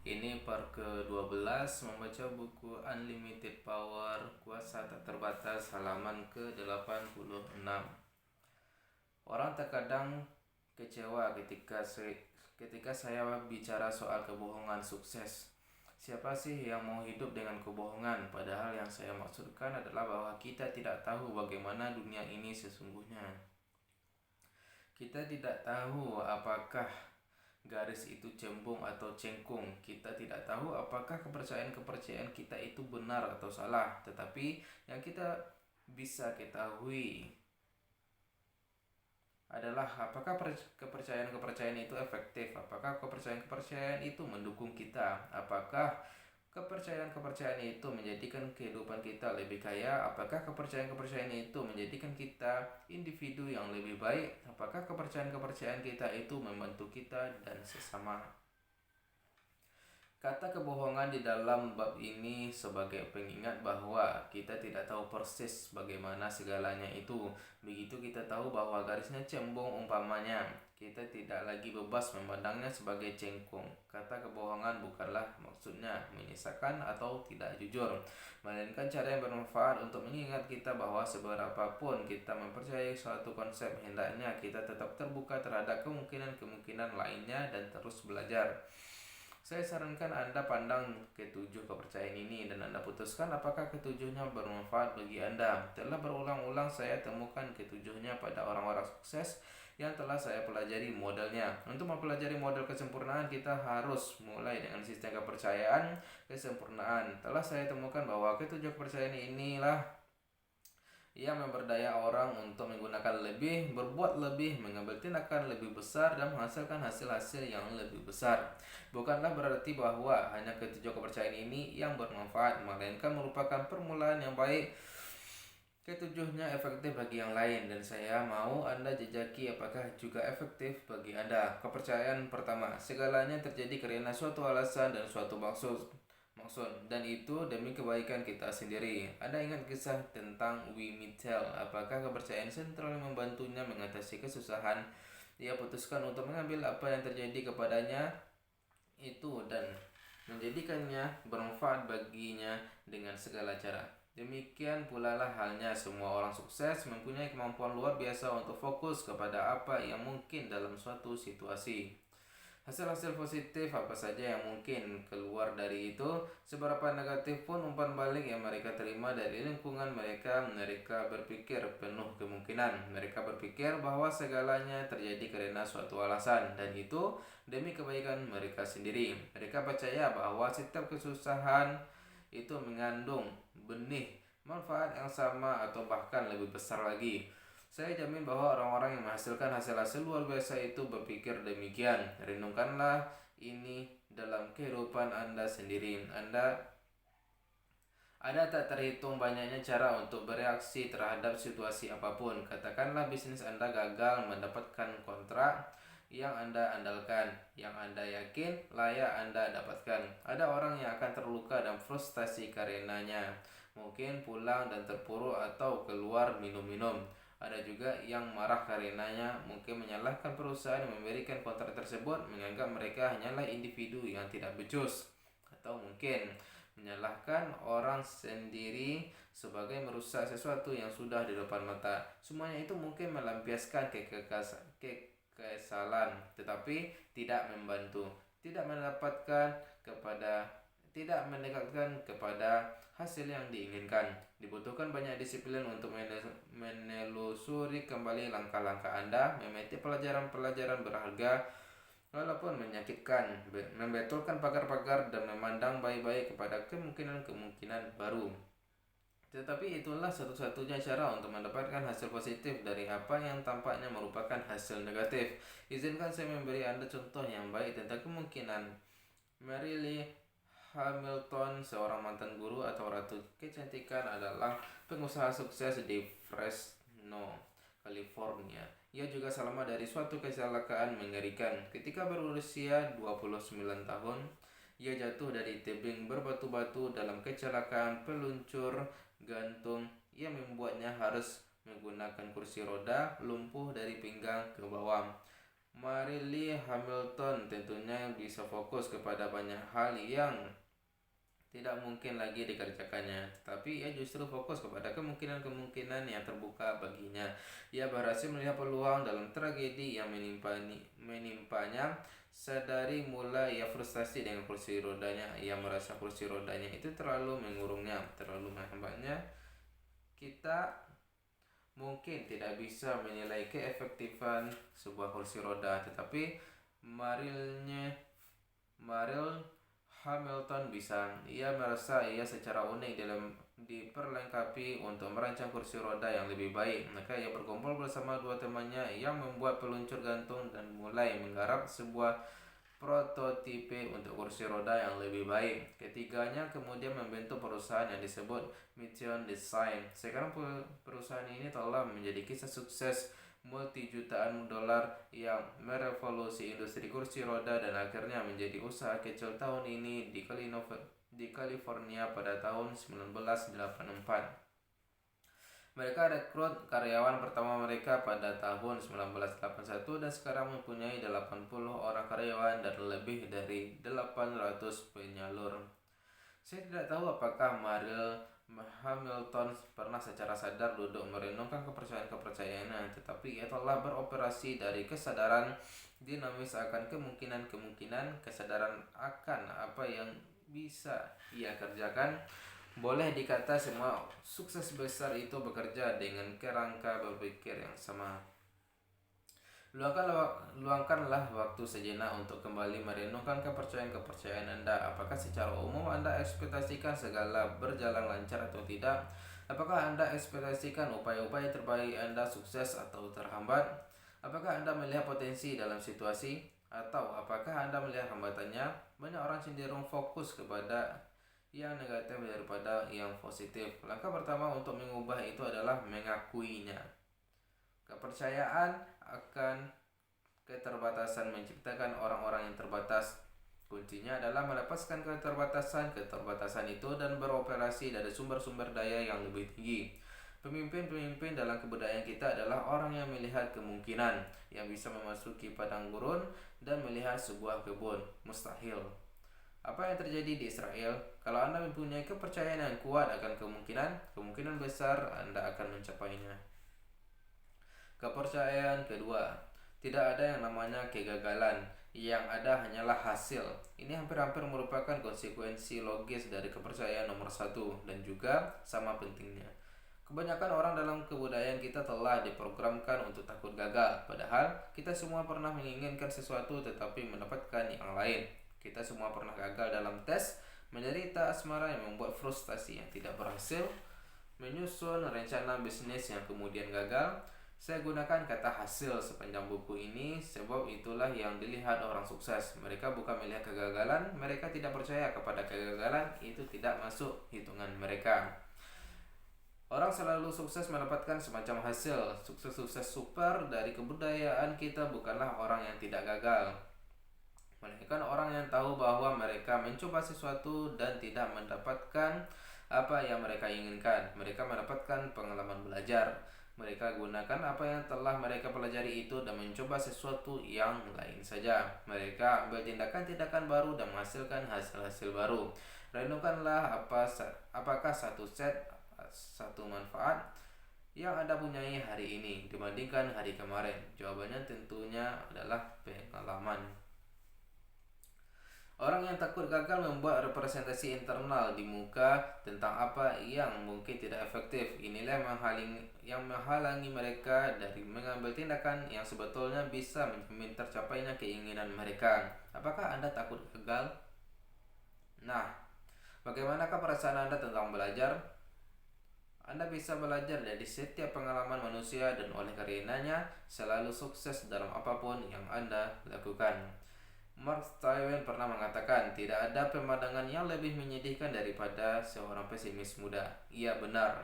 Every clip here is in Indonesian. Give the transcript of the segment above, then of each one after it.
Ini part ke-12 membaca buku Unlimited Power, Kuasa Tak Terbatas, halaman ke-86. Orang terkadang kecewa ketika saya bicara soal kebohongan sukses. Siapa sih yang mau hidup dengan kebohongan? Padahal yang saya maksudkan adalah bahwa kita tidak tahu bagaimana dunia ini sesungguhnya. Kita tidak tahu apakah garis itu cembung atau cengkung. Kita tidak tahu apakah kepercayaan-kepercayaan kita itu benar atau salah. Tetapi yang kita bisa ketahui adalah apakah kepercayaan-kepercayaan itu efektif, apakah kepercayaan-kepercayaan itu mendukung kita, apakah kepercayaan-kepercayaan itu menjadikan kehidupan kita lebih kaya, apakah kepercayaan-kepercayaan itu menjadikan kita individu yang lebih baik, apakah kepercayaan-kepercayaan kita itu membantu kita dan sesama. Kata kebohongan di dalam bab ini sebagai pengingat bahwa kita tidak tahu persis bagaimana segalanya itu. Begitu kita tahu bahwa garisnya cembung umpamanya, kita tidak lagi bebas memandangnya sebagai cengkung. Kata kebohongan bukanlah maksudnya menyisakan atau tidak jujur, melainkan cara yang bermanfaat untuk mengingat kita bahwa seberapapun kita mempercayai suatu konsep, hendaknya kita tetap terbuka terhadap kemungkinan-kemungkinan lainnya dan terus belajar. Saya sarankan Anda pandang ketujuh kepercayaan ini dan Anda putuskan apakah ketujuhnya bermanfaat bagi Anda. Telah berulang-ulang saya temukan ketujuhnya pada orang-orang sukses yang telah saya pelajari modelnya. Untuk mempelajari model kesempurnaan, kita harus mulai dengan sistem kepercayaan kesempurnaan. Telah saya temukan bahwa ketujuh kepercayaan inilah yang memberdaya orang untuk menggunakan lebih, berbuat lebih, mengambil tindakan lebih besar, dan menghasilkan hasil-hasil yang lebih besar. Bukanlah berarti bahwa hanya ketujuh kepercayaan ini yang bermanfaat, melainkan merupakan permulaan yang baik. Ketujuhnya efektif bagi yang lain, dan saya mau Anda jejaki apakah juga efektif bagi Anda. Kepercayaan pertama, segalanya terjadi karena suatu alasan dan suatu maksud, dan itu demi kebaikan kita sendiri. Anda ingat kisah tentang Wimitel? Apakah kepercayaan sentral yang membantunya mengatasi kesusahan? Dia putuskan untuk mengambil apa yang terjadi kepadanya itu dan menjadikannya bermanfaat baginya dengan segala cara. Demikian pula lah halnya semua orang sukses mempunyai kemampuan luar biasa untuk fokus kepada apa yang mungkin dalam suatu situasi. Hasil-hasil positif apa saja yang mungkin keluar dari itu, seberapa negatif pun umpan balik yang mereka terima dari lingkungan mereka, mereka berpikir penuh kemungkinan. Mereka berpikir bahwa segalanya terjadi karena suatu alasan, dan itu demi kebaikan mereka sendiri. Mereka percaya bahwa setiap kesusahan itu mengandung benih manfaat yang sama atau bahkan lebih besar lagi. Saya jamin bahwa orang-orang yang menghasilkan hasil-hasil luar biasa itu berpikir demikian. Renungkanlah ini dalam kehidupan Anda sendiri. Ada tak terhitung banyaknya cara untuk bereaksi terhadap situasi apapun. Katakanlah bisnis Anda gagal mendapatkan kontrak yang Anda andalkan, yang Anda yakin layak Anda dapatkan. Ada orang yang akan terluka dan frustasi karenanya. Mungkin pulang dan terpuruk atau keluar minum-minum. Ada juga yang marah karenanya, mungkin menyalahkan perusahaan yang memberikan kontrak tersebut, menganggap mereka hanyalah individu yang tidak becus, atau mungkin menyalahkan orang sendiri sebagai merusak sesuatu yang sudah di depan mata. Semuanya itu mungkin melampiaskan kekesalan, tetapi tidak membantu, tidak mendekatkan kepada hasil yang diinginkan. Dibutuhkan banyak disiplin untuk menelusuri kembali langkah-langkah Anda, memetik pelajaran-pelajaran berharga walaupun menyakitkan, membetulkan pagar-pagar, dan memandang baik-baik kepada kemungkinan-kemungkinan baru. Tetapi itulah satu-satunya cara untuk mendapatkan hasil positif dari apa yang tampaknya merupakan hasil negatif. Izinkan saya memberi Anda contoh yang baik tentang kemungkinan. Mary Lee Hamilton, seorang mantan guru atau ratu kecantikan, adalah pengusaha sukses di Fresno, California. Ia juga selamat dari suatu kecelakaan mengerikan. Ketika berusia 29 tahun, ia jatuh dari tebing berbatu-batu dalam kecelakaan peluncur gantung yang membuatnya harus menggunakan kursi roda, lumpuh dari pinggang ke bawah. Marily Hamilton tentunya bisa fokus kepada banyak hal yang tidak mungkin lagi dikerjakannya, tetapi ia justru fokus kepada kemungkinan-kemungkinan yang terbuka baginya. Ia berhasil melihat peluang dalam tragedi yang menimpanya. Sedari mula ia frustasi dengan kursi rodanya. Ia merasa kursi rodanya itu terlalu mengurungnya, terlalu menghambatnya. Kita mungkin tidak bisa menilai keefektifan sebuah kursi roda, tetapi Maril Hamilton bisa. Ia merasa ia secara unik dalam diperlengkapi untuk merancang kursi roda yang lebih baik. Maka ia berkumpul bersama dua temannya yang membuat peluncur gantung dan mulai menggarap sebuah prototipe untuk kursi roda yang lebih baik. Ketiganya kemudian membentuk perusahaan yang disebut Mission Design. Sekarang perusahaan ini telah menjadi kisah sukses multi-jutaan dolar yang merevolusi industri kursi roda dan akhirnya menjadi usaha kecil tahun ini di California pada tahun 1984. Mereka rekrut karyawan pertama mereka pada tahun 1981 dan sekarang mempunyai 80 orang karyawan dan lebih dari 800 penyalur. Saya tidak tahu apakah Maril Hamilton pernah secara sadar duduk merenungkan kepercayaan-kepercayaannya, tetapi ia telah beroperasi dari kesadaran dinamis akan kemungkinan-kemungkinan, kesadaran akan apa yang bisa ia kerjakan. Boleh dikata semua sukses besar itu bekerja dengan kerangka berpikir yang sama. Luangkanlah waktu sejenak untuk kembali merenungkan kepercayaan-kepercayaan Anda. Apakah secara umum Anda ekspektasikan segala berjalan lancar atau tidak? Apakah Anda ekspektasikan upaya-upaya terbaik Anda sukses atau terhambat? Apakah Anda melihat potensi dalam situasi? Atau apakah Anda melihat hambatannya? Banyak orang cenderung fokus kepada yang negatif daripada yang positif. Langkah pertama untuk mengubah itu adalah mengakuinya. Kepercayaan akan keterbatasan menciptakan orang-orang yang terbatas. Kuncinya adalah melepaskan keterbatasan itu dan beroperasi dari sumber-sumber daya yang lebih tinggi. Pemimpin-pemimpin dalam kebudayaan kita adalah orang yang melihat kemungkinan, yang bisa memasuki padang gurun dan melihat sebuah kebun. Mustahil. Apa yang terjadi di Israel? Kalau Anda mempunyai kepercayaan yang kuat akan kemungkinan besar Anda akan mencapainya. Kepercayaan kedua, tidak ada yang namanya kegagalan, yang ada hanyalah hasil. Ini hampir-hampir merupakan konsekuensi logis dari kepercayaan nomor satu dan juga sama pentingnya. Kebanyakan orang dalam kebudayaan kita telah diprogramkan untuk takut gagal, padahal kita semua pernah menginginkan sesuatu tetapi mendapatkan yang lain. Kita semua pernah gagal dalam tes, menderita asmara yang membuat frustasi yang tidak berhasil, menyusun rencana bisnis yang kemudian gagal. Saya gunakan kata hasil sepanjang buku ini sebab itulah yang dilihat orang sukses. Mereka bukan melihat kegagalan, mereka tidak percaya kepada kegagalan, itu tidak masuk hitungan mereka. Orang selalu sukses mendapatkan semacam hasil. Sukses-sukses super dari kebudayaan kita bukanlah orang yang tidak gagal, melainkan orang yang tahu bahwa mereka mencoba sesuatu dan tidak mendapatkan apa yang mereka inginkan. Mereka mendapatkan pengalaman belajar. Mereka gunakan apa yang telah mereka pelajari itu dan mencoba sesuatu yang lain saja. Mereka ambil tindakan-tindakan baru dan menghasilkan hasil-hasil baru. Renungkanlah apakah satu manfaat yang Anda punyai hari ini dibandingkan hari kemarin. Jawabannya tentunya adalah pengalaman. Orang yang takut gagal membuat representasi internal di muka tentang apa yang mungkin tidak efektif. Inilah yang menghalangi mereka dari mengambil tindakan yang sebetulnya bisa menjamin tercapainya keinginan mereka. Apakah Anda takut gagal? Nah, bagaimanakah perasaan Anda tentang belajar? Anda bisa belajar dari setiap pengalaman manusia dan oleh karenanya selalu sukses dalam apapun yang Anda lakukan. Mark Twain pernah mengatakan, tidak ada pemandangan yang lebih menyedihkan daripada seorang pesimis muda. Ia benar.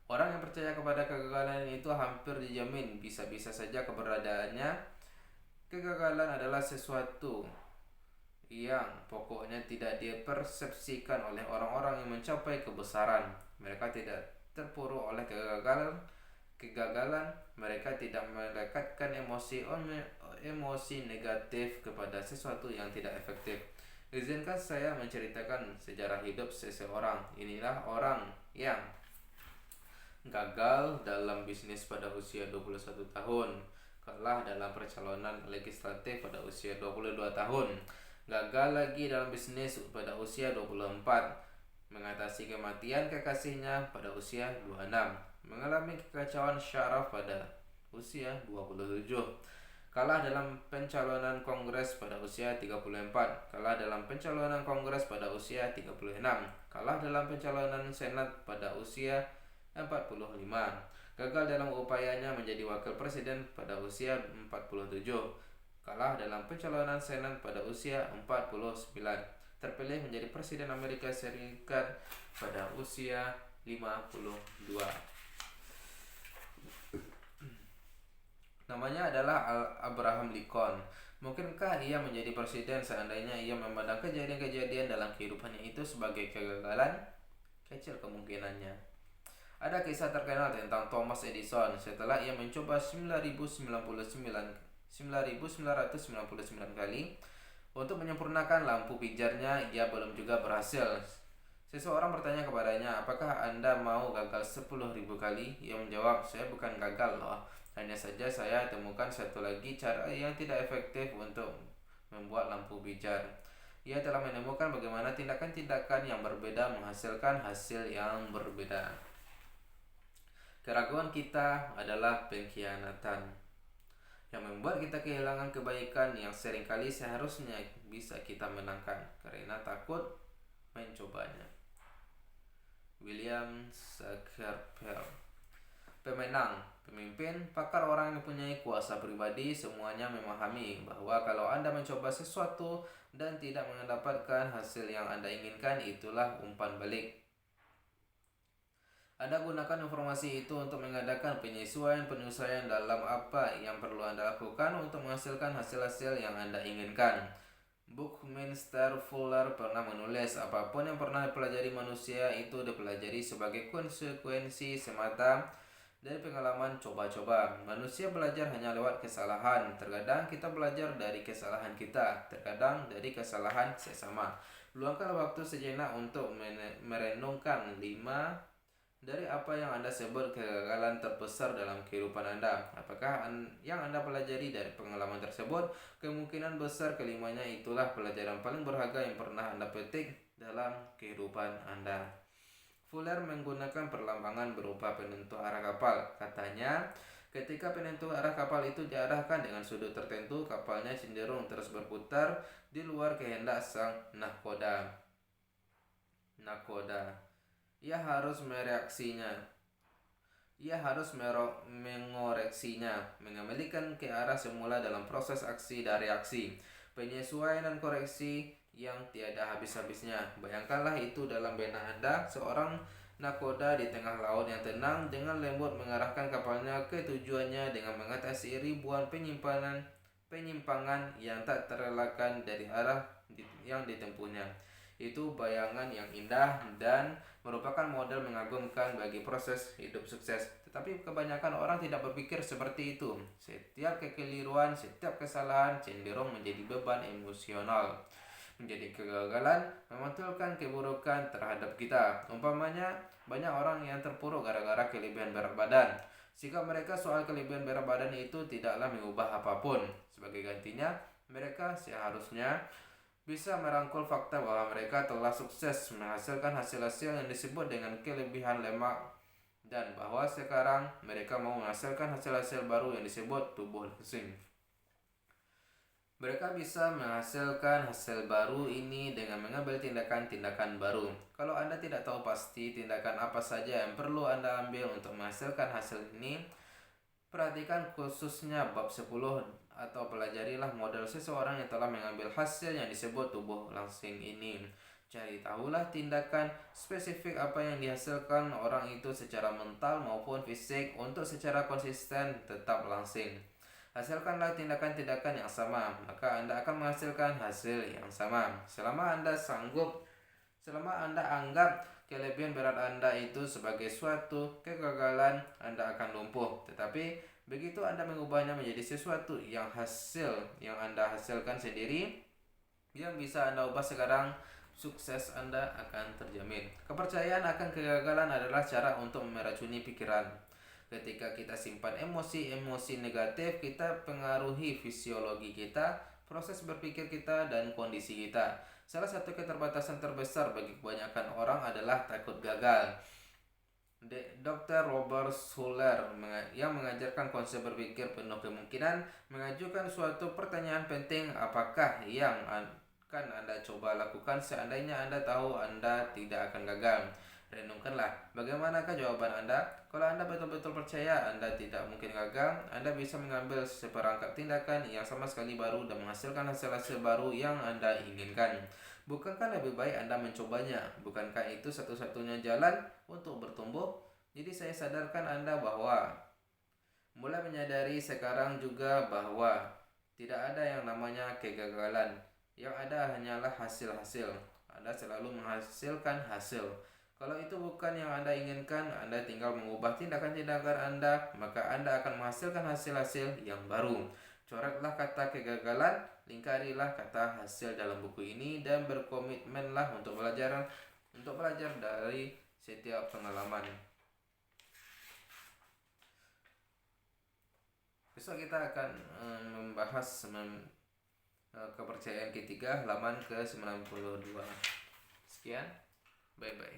Orang yang percaya kepada kegagalan itu hampir dijamin bisa-bisa saja keberadaannya. Kegagalan adalah sesuatu yang pokoknya tidak dipersepsikan oleh orang-orang yang mencapai kebesaran. Mereka tidak terpuruk oleh kegagalan. Mereka tidak melekatkan emosi negatif kepada sesuatu yang tidak efektif. Izinkan saya menceritakan sejarah hidup seseorang. Inilah orang yang gagal dalam bisnis pada usia 21 tahun, kalah dalam pencalonan legislatif pada usia 22 tahun, gagal lagi dalam bisnis pada usia 24, mengatasi kematian kekasihnya pada usia 26, mengalami kekacauan syaraf pada usia 27, kalah dalam pencalonan kongres pada usia 34, kalah dalam pencalonan kongres pada usia 36, kalah dalam pencalonan senat pada usia 45, gagal dalam upayanya menjadi wakil presiden pada usia 47, kalah dalam pencalonan senat pada usia 49, terpilih menjadi presiden Amerika Serikat pada usia 52. Namanya adalah Abraham Lincoln. Mungkinkah ia menjadi presiden seandainya ia memandang kejadian-kejadian dalam kehidupannya itu sebagai kegagalan? Kecil kemungkinannya. Ada kisah terkenal tentang Thomas Edison. Setelah ia mencoba 9.999 kali untuk menyempurnakan lampu pijarnya, ia belum juga berhasil. Seseorang bertanya kepadanya, apakah Anda mau gagal 10.000 kali? Ia menjawab, saya bukan gagal loh. Hanya saja saya temukan satu lagi cara yang tidak efektif untuk membuat lampu pijar. Ia telah menemukan bagaimana tindakan-tindakan yang berbeda menghasilkan hasil yang berbeda. Keraguan kita adalah pengkhianatan yang membuat kita kehilangan kebaikan yang seringkali seharusnya bisa kita menangkan karena takut mencobanya. William Shakespeare. Pemenang, pemimpin, pakar, orang yang mempunyai kuasa pribadi, semuanya memahami bahwa kalau Anda mencoba sesuatu dan tidak mendapatkan hasil yang Anda inginkan, itulah umpan balik. Anda gunakan informasi itu untuk mengadakan penyesuaian dalam apa yang perlu Anda lakukan untuk menghasilkan hasil-hasil yang Anda inginkan. Buckminster Fuller pernah menulis, apapun yang pernah dipelajari manusia itu dipelajari sebagai konsekuensi semata dari pengalaman coba-coba. Manusia belajar hanya lewat kesalahan. Terkadang kita belajar dari kesalahan kita, terkadang dari kesalahan sesama. Luangkan waktu sejenak untuk merenungkan 5 dari apa yang Anda sebut kegagalan terbesar dalam kehidupan Anda. Apakah yang Anda pelajari dari pengalaman tersebut? Kemungkinan besar kelimanya itulah pelajaran paling berharga yang pernah Anda petik dalam kehidupan Anda. Fuller menggunakan perlambangan berupa penentu arah kapal. Katanya, ketika penentu arah kapal itu diarahkan dengan sudut tertentu, kapalnya cenderung terus berputar di luar kehendak sang nahkoda. Ia harus mengoreksinya, mengembalikan ke arah semula dalam proses aksi dan reaksi, penyesuaian dan koreksi yang tiada habis-habisnya. Bayangkanlah itu dalam benak Anda, seorang nakoda di tengah laut yang tenang dengan lembut mengarahkan kapalnya ke tujuannya dengan mengatasi ribuan penyimpangan yang tak terelakkan dari arah yang ditempuhnya. Itu bayangan yang indah dan merupakan model mengagumkan bagi proses hidup sukses. Tetapi kebanyakan orang tidak berpikir seperti itu. Setiap kekeliruan, setiap kesalahan cenderung menjadi beban emosional, menjadi kegagalan, memantulkan keburukan terhadap kita. Umpamanya, banyak orang yang terpuruk gara-gara kelebihan berat badan. Sikap mereka soal kelebihan berat badan itu tidaklah mengubah apapun. Sebagai gantinya, mereka seharusnya bisa merangkul fakta bahwa mereka telah sukses menghasilkan hasil-hasil yang disebut dengan kelebihan lemak, dan bahwa sekarang mereka mau menghasilkan hasil-hasil baru yang disebut tubuh langsing. Mereka bisa menghasilkan hasil baru ini dengan mengambil tindakan-tindakan baru. Kalau Anda tidak tahu pasti tindakan apa saja yang perlu Anda ambil untuk menghasilkan hasil ini, perhatikan khususnya bab 10 atau pelajarilah model seseorang yang telah mengambil hasil yang disebut tubuh langsing ini. Cari tahulah tindakan spesifik apa yang dihasilkan orang itu secara mental maupun fisik untuk secara konsisten tetap langsing. Hasilkanlah tindakan-tindakan yang sama, maka Anda akan menghasilkan hasil yang sama. Selama Anda anggap kelebihan berat Anda itu sebagai suatu kegagalan, Anda akan lumpuh. Tetapi Begitu Anda mengubahnya menjadi sesuatu yang Anda hasilkan sendiri, yang bisa Anda ubah sekarang, sukses Anda akan terjamin. Kepercayaan akan kegagalan adalah cara untuk meracuni pikiran. Ketika kita simpan emosi-emosi negatif, kita pengaruhi fisiologi kita, proses berpikir kita, dan kondisi kita. Salah satu keterbatasan terbesar bagi kebanyakan orang adalah takut gagal. Dr. Robert Schuller yang mengajarkan konsep berpikir penuh kemungkinan mengajukan suatu pertanyaan penting: apakah yang akan Anda coba lakukan seandainya Anda tahu Anda tidak akan gagal? Renungkanlah, bagaimanakah jawaban Anda? Kalau Anda betul-betul percaya Anda tidak mungkin gagal, Anda bisa mengambil seperangkap tindakan yang sama sekali baru dan menghasilkan hasil-hasil baru yang Anda inginkan. Bukankah lebih baik Anda mencobanya? Bukankah itu satu-satunya jalan untuk bertumbuh? Jadi saya sadarkan Anda bahwa mulai menyadari sekarang juga bahwa tidak ada yang namanya kegagalan. Yang ada hanyalah hasil-hasil. Anda selalu menghasilkan hasil. Kalau itu bukan yang Anda inginkan, Anda tinggal mengubah tindakan-tindakan Anda, maka Anda akan menghasilkan hasil-hasil yang baru. Coretlah kata kegagalan, lingkarilah kata hasil dalam buku ini, dan berkomitmenlah untuk belajar dari setiap pengalaman. Besok kita akan membahas kepercayaan ketiga, halaman ke-92. Sekian, bye-bye.